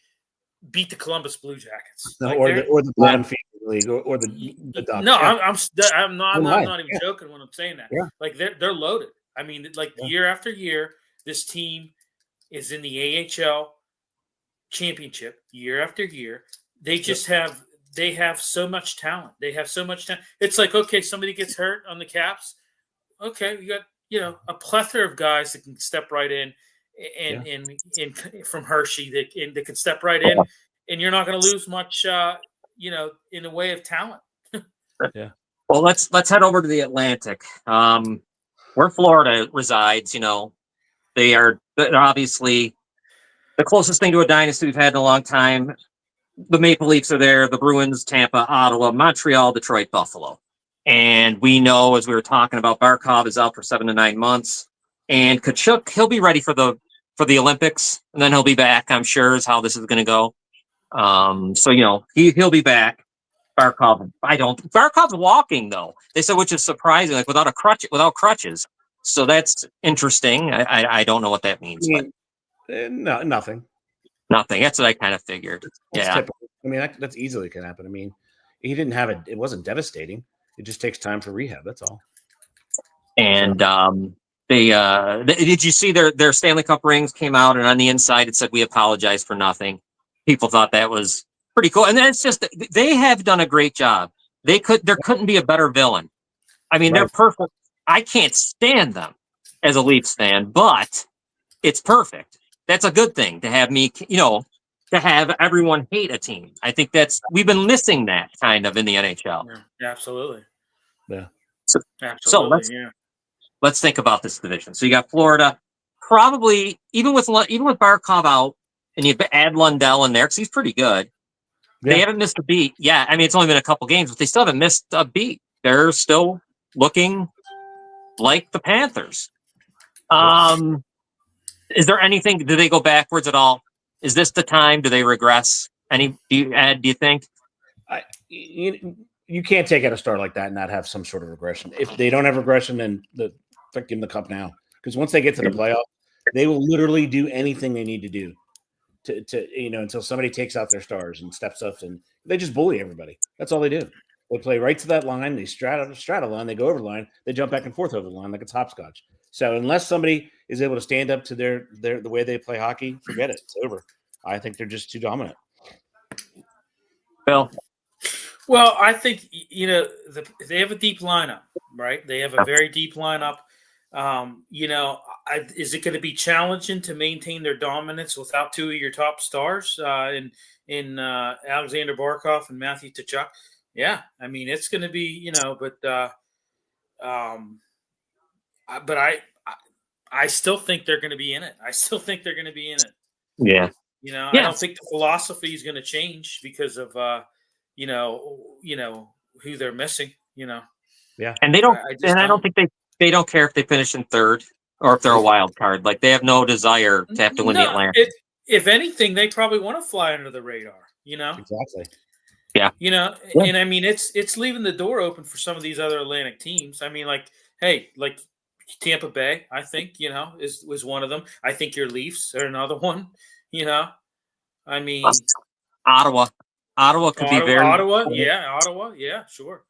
beat the Columbus Blue Jackets. or the bottom feeder league or the Ducks. No, Yeah. I'm not even joking when I'm saying that. Yeah. Like they're loaded. I mean, like year after year, this team is in the AHL championship year after year. They just have so much talent. They have so much talent. It's like, okay, somebody gets hurt on the Caps. Okay, you got a plethora of guys that can step right in and from Hershey that can step right in, and you're not going to lose much in the way of talent. Yeah. Well, let's head over to the Atlantic, where Florida resides. They're obviously the closest thing to a dynasty we've had in a long time. The Maple Leafs are there, the Bruins, Tampa, Ottawa, Montreal, Detroit, Buffalo. And we know, as we were talking about, Barkov is out for 7 to 9 months. And Tkachuk, he'll be ready for the Olympics, and then he'll be back, I'm sure, is how this is going to go. So, he'll be back. Barkov's walking, though. They said, which is surprising, like without crutches. So that's interesting. I don't know what that means. But No, nothing. nothing. That's what I kind of figured. It's Yeah. typical. I mean, that's easily can happen. I mean, he didn't have it. It wasn't devastating. It just takes time for rehab. That's all. And did you see their Stanley Cup rings came out, and on the inside it said, "We apologize for nothing." People thought that was pretty cool, and that's just they have done a great job. There couldn't be a better villain. I mean, they're perfect. I can't stand them as a Leafs fan, but it's perfect. That's a good thing to have me, to have everyone hate a team. I think we've been missing that kind of in the NHL. Yeah, absolutely. Yeah. So Absolutely. let's think about this division. So you got Florida, probably even with Barkov out, and you add Lundell in there because he's pretty good. Yeah. They haven't missed a beat. Yeah, I mean it's only been a couple games, but they still haven't missed a beat. They're still looking like the Panthers. Is there anything? Do they go backwards at all? Is this the time? Do they regress? Do you think? You can't take out a start like that and not have some sort of regression. If they don't have regression, then give them the cup now. Because once they get to the playoff, they will literally do anything they need to do to until somebody takes out their stars and steps up, and they just bully everybody. That's all they do. They play right to that line. They straddle line. They go over the line. They jump back and forth over the line like it's hopscotch. So unless somebody is able to stand up to the way they play hockey, forget it. It's over. I think they're just too dominant. Bill? Well, I think they have a deep lineup, right? They have a very deep lineup. Is it going to be challenging to maintain their dominance without two of your top stars in Alexander Barkov and Matthew Tkachuk? Yeah, I mean it's going to be, but I still think they're going to be in it. Yeah. I don't think the philosophy is going to change because of who they're missing. Yeah, and they don't. I don't think they don't care if they finish in third or if they're a wild card. Like they have no desire to have to win the Atlantic. If anything, they probably want to fly under the radar. Exactly. Yeah. And I mean it's leaving the door open for some of these other Atlantic teams. I mean, like Tampa Bay, I think, was one of them. I think your Leafs are another one, I mean Ottawa could be very Ottawa, yeah, sure.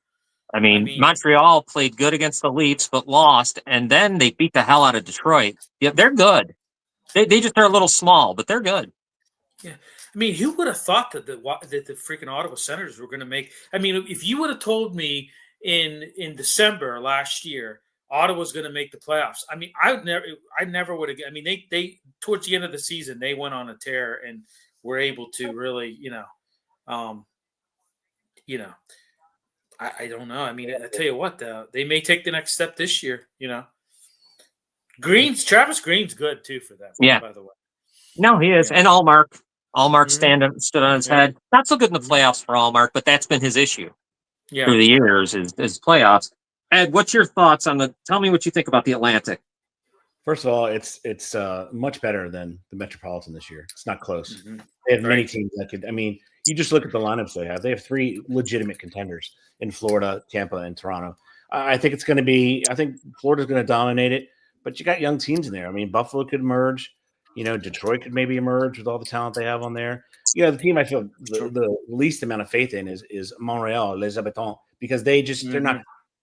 I mean, Montreal played good against the Leafs, but lost, and then they beat the hell out of Detroit. Yeah, they're good. They just are a little small, but they're good. Yeah, I mean, who would have thought that the freaking Ottawa Senators were going to make? I mean, if you would have told me in December last year Ottawa's going to make the playoffs, I mean, I never would have. I mean, they towards the end of the season they went on a tear and were able to really, I don't know. I mean, I tell you what, they may take the next step this year. Travis Green's good too for them. Yeah. By the way. No, he is. Yeah. And Allmark stood on his head. Not so good in the playoffs for Allmark, but that's been his issue through the years is playoffs. Ed, what's your thoughts on tell me what you think about the Atlantic. First of all, it's much better than the Metropolitan this year. It's not close. They have many teams that could. I mean, you just look at the lineups they have. They have 3 legitimate contenders in Florida, Tampa, and Toronto. I think it's going to be. I think Florida's going to dominate it. But you got young teams in there. I mean, Buffalo could emerge. Detroit could maybe emerge with all the talent they have on there. The team I feel the least amount of faith in is Montreal, Les Habitants, because they're not.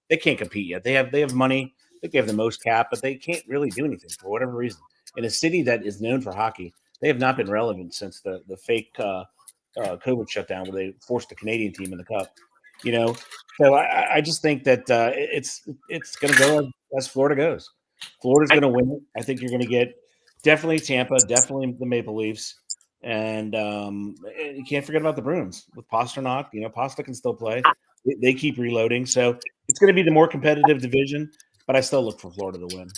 They can't compete yet. They have money. I think they have the most cap, but they can't really do anything for whatever reason. In a city that is known for hockey, they have not been relevant since the fake COVID shutdown where they forced the Canadian team in the cup. So I just think that it's going to go as Florida goes. Florida's going to win it. I think you're going to get definitely Tampa, definitely the Maple Leafs, and you can't forget about the Bruins with Pastrnak. Pasta can still play. They keep reloading, so it's going to be the more competitive division. But I still look for Florida to win.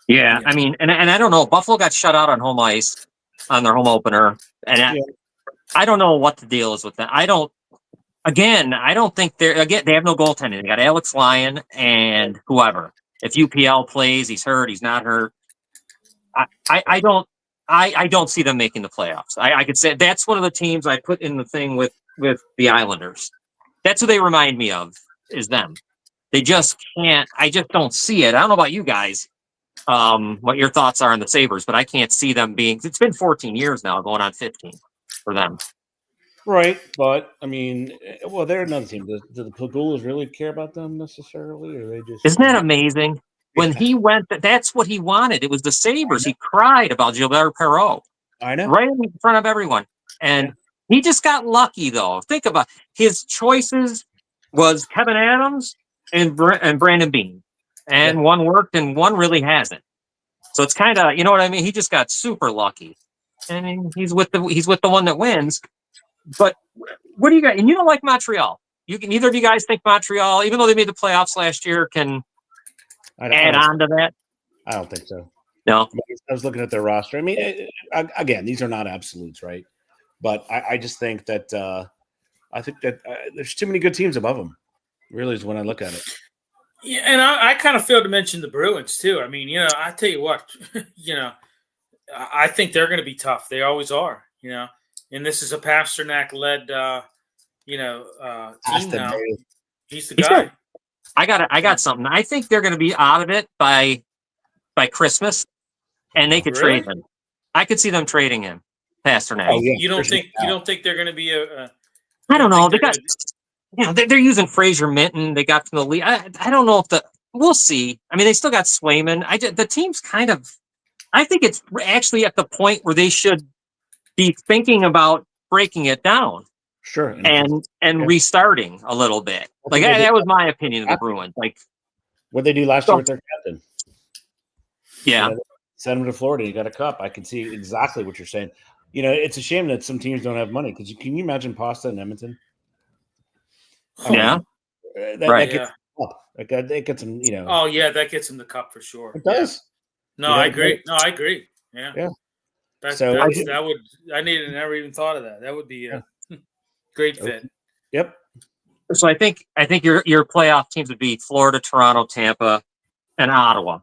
Yeah, I mean, and I don't know. Buffalo got shut out on home ice on their home opener, and I don't know what the deal is with that. I don't think they have no goaltending. They got Alex Lyon and whoever. If UPL plays, he's hurt. He's not hurt. I don't see them making the playoffs. I could say that's one of the teams I put in the thing with the Islanders. That's who they remind me of, is them. They just can't. I just don't see it. I don't know about you guys, what your thoughts are on the Sabres, but I can't see them being. It's been 14 years now, going on 15 for them. Right, but I mean, they're another team. Do the Pagulas really care about them necessarily, or they just? Isn't that amazing? When he went, that's what he wanted. It was the Sabres. He cried about Gilbert Perreault. I know, right in front of everyone, and he just got lucky. Though, think about his choices: was Kevin Adams and Brandon Beane, and one worked and one really hasn't. So it's kind of, what I mean. He just got super lucky, and he's with the one that wins. But what do you got? And you don't like Montreal. Neither of you guys think Montreal, even though they made the playoffs last year, can add on to that? I don't think so. No. I was looking at their roster. I mean, again, these are not absolutes, right? But I just think that there's too many good teams above them. Really, is when I look at it. Yeah, and I kind of failed to mention the Bruins too. I mean, I tell you what, I think they're going to be tough. They always are, And this is a Pasternak-led, team now. He's the guy. I got something. I think they're going to be out of it by Christmas, and they could trade him. I could see them trading him, Pasternak. Oh, yeah. You don't think they're going to be a? I don't know. They got. They're using Fraser Minton. They got from the league. I don't know if we'll see. I mean, they still got Swayman. The team's kind of. I think it's actually at the point where they should be thinking about breaking it down. Sure. And restarting a little bit. Like that was my opinion of the Bruins. Like what they do last year with their captain. Yeah. Send them to Florida. You got a cup. I can see exactly what you're saying. It's a shame that some teams don't have money because can you imagine Pasta in Edmonton? That gets up. That gets them. Oh yeah, that gets them the cup for sure. It does. No, I agree. I agree. Yeah. Yeah. That would. I never even thought of that. That would be a great fit. Yep. So I think your playoff teams would be Florida, Toronto, Tampa, and Ottawa.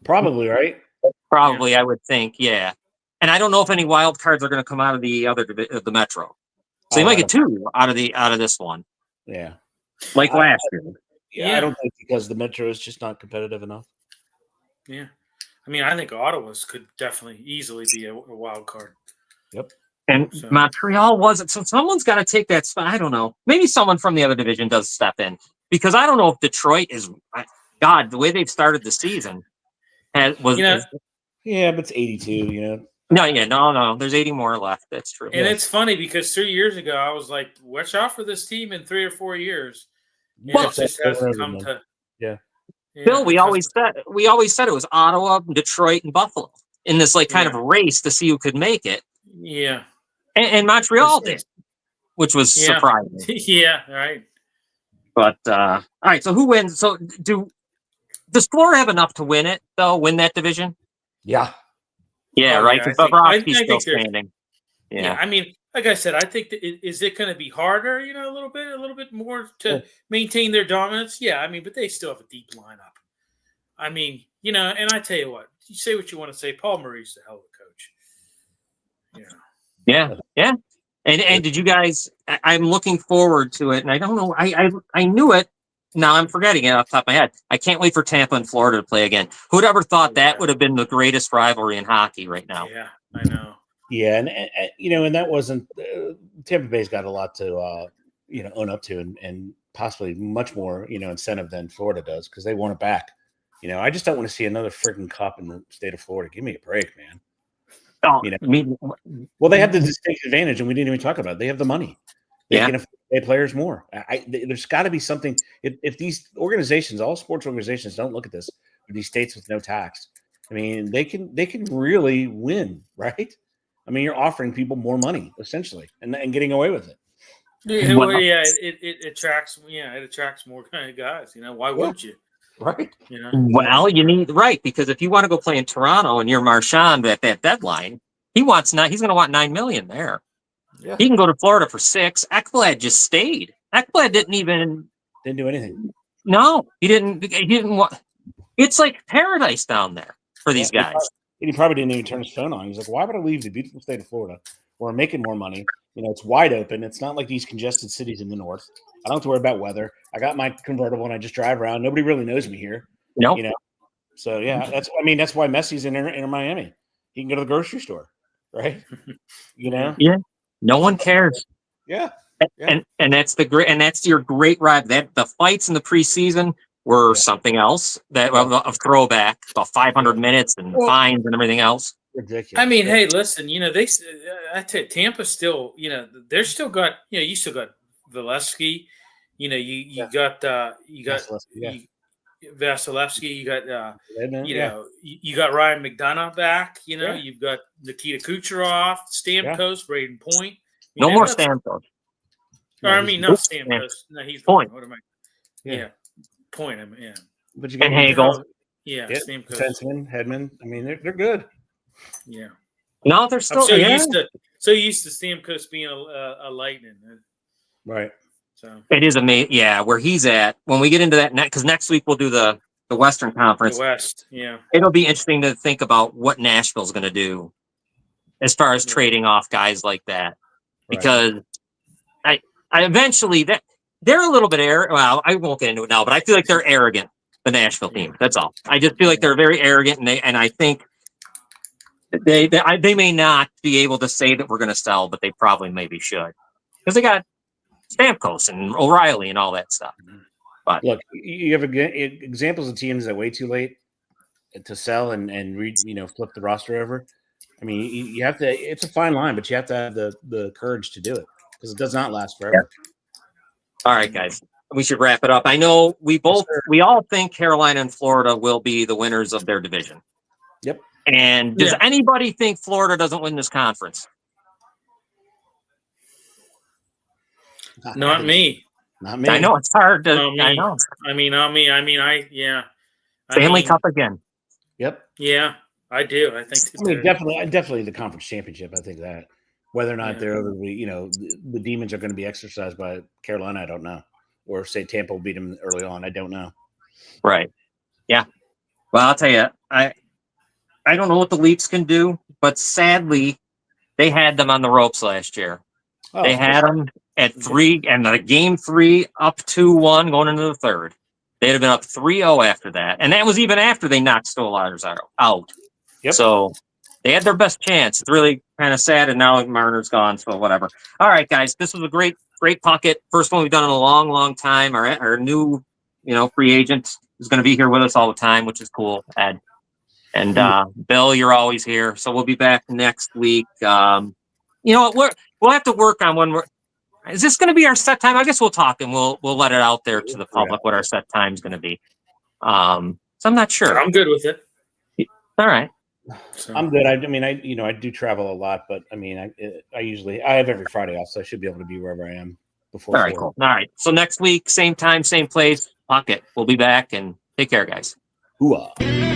Probably, right? Probably, yeah. I would think, yeah. And I don't know if any wild cards are going to come out of the Metro. So you might get 2 out of this one. Yeah. Like last year. Yeah, I don't think because the Metro is just not competitive enough. Yeah. I mean, I think Ottawa's could definitely easily be a wild card. Yep. And So- Montreal wasn't. So someone's got to take that spot. I don't know. Maybe someone from the other division does step in because I don't know if Detroit is. God, the way they've started the season was. You know, Yeah, but it's 82. You know. No. There's 80 more left. That's true. and it's funny because 3 years ago I was like, watch out for this team in 3 or 4 years. And Well, it just hasn't come to. Yeah. Bill, we always said it was Ottawa, Detroit, and Buffalo in this kind of race to see who could make it. Yeah. And Montreal did, which was surprising. Yeah, right. But all right, so who wins? So does Florida have enough to win it though? Win that division? Yeah. Yeah, Oh, right. yeah, Because Bobrovsky's still they're- standing. Yeah. I mean, like I said, I think that is it going to be harder? You know, a little bit more to maintain their dominance. Yeah, I mean, but they still have a deep lineup. I mean, you know, and I tell you what, you say what you want to say. Paul Murray's the hell of a coach. Yeah. Yeah. And did you guys? I'm looking forward to it, and I don't know. I knew it. Now I'm forgetting it off the top of my head. I can't wait for Tampa and Florida to play again. Who'd ever thought that would have been the greatest rivalry in hockey right now? Yeah, I know. Yeah, and you know, and that wasn't Tampa Bay's got a lot to own up to, and possibly much more incentive than Florida does because they want it back. You know, I just don't want to see another freaking cup in the state of Florida. Give me a break, man. Oh, You know? Well, they have the distinct advantage, and we didn't even talk about it. They have the money. They can afford to pay players more. There's got to be something. If these organizations, all sports organizations, don't look at this, or these states with no tax, I mean, they can really win, right? I mean, you're offering people more money essentially, and getting away with it. Yeah, well, yeah, it attracts. Yeah, it attracts more kind of guys. You know, why wouldn't you? Right. You know. Well, you need because if you want to go play in Toronto and you're Marchand at that deadline, he's going to want $9 million there. Yeah. He can go to Florida for $6 million. Ekblad just stayed. Ekblad didn't do anything. No, he didn't. He didn't want. It's like paradise down there for these guys. He probably didn't even turn his phone on. He's like, "Why would I leave the beautiful state of Florida, where I'm making more money? You know, it's wide open. It's not like these congested cities in the north. I don't have to worry about weather. I got my convertible and I just drive around. Nobody really knows me here. Nope. You know, so yeah, that's why Messi's in Inter Miami. He can go to the grocery store, right? You know, yeah, no one cares. Yeah. And that's that's your great ride. That the fights in the preseason were something else of throwback, about 500 minutes and fines and everything else. Ridiculous. I mean, hey, listen, you know, I tell you, Tampa still, you know, they're still got, you know, you still got Vasilevsky, you know, you got Vasilevsky, you got you got Ryan McDonough back, you know, you've got Nikita Kucherov, Stamkos, Braden Point. No more Stamkos. Or, I mean, not Stamkos. No, he's Point. What am I? Yeah. Point. I mean, yeah. But you got Hagel. Yeah. Stamkos. Defenseman, Hedman. I mean, they're good. Yeah. No, they're still used to Stamkos being a Lightning. Right. So it is amazing. Yeah, where he's at. When we get into that because next week we'll do the Western Conference. The West, yeah. It'll be interesting to think about what Nashville's going to do as far as trading off guys like that, because I eventually they're a little bit Well, I won't get into it now, but I feel like they're arrogant. The Nashville team. That's all. I just feel like they're very arrogant, and I think they may not be able to say that we're going to sell, but they probably maybe should because they got Stamkos and O'Reilly and all that stuff. But look, you have examples of teams that wait too late to sell and flip the roster over. I mean, you have to. It's a fine line, but you have to have the courage to do it because it does not last forever. All right, guys, we should wrap it up. I know we all think Carolina and Florida will be the winners of their division. Yep. And does anybody think Florida doesn't win this conference? Not me. Not me. I know it's hard to. I know. Not me. Stanley Cup again. Yep. Yeah, I do. I think. Definitely the conference championship. I think that whether or not they're over the demons are going to be exercised by Carolina, I don't know. Or say Tampa will beat them early on, I don't know. Right. Yeah. Well, I'll tell you, I don't know what the Leafs can do, but sadly, they had them on the ropes last year. Oh, they had them at 3, and the game 3 up 2-1 going into the third. They'd have been up 3-0 after that, and that was even after they knocked Stolarz out. Yep. So They had their best chance. It's really kind of sad, and now Marner's gone, so whatever. All right, guys, this was a great pocket. First one we've done in a long, long time. Our new, free agent is going to be here with us all the time, which is cool, Ed. And Bill, you're always here, so we'll be back next week. You know what? We'll have to work on when we're. Is this going to be our set time? I guess we'll talk and we'll let it out there to the public what our set time is going to be. So I'm not sure. I'm good with it. All right. So, I'm good. I mean, I do travel a lot, but I mean, I have every Friday off, so I should be able to be wherever I am before. All right, cool. All right. So next week, same time, same place, pocket. We'll be back, and take care, guys. Hooah.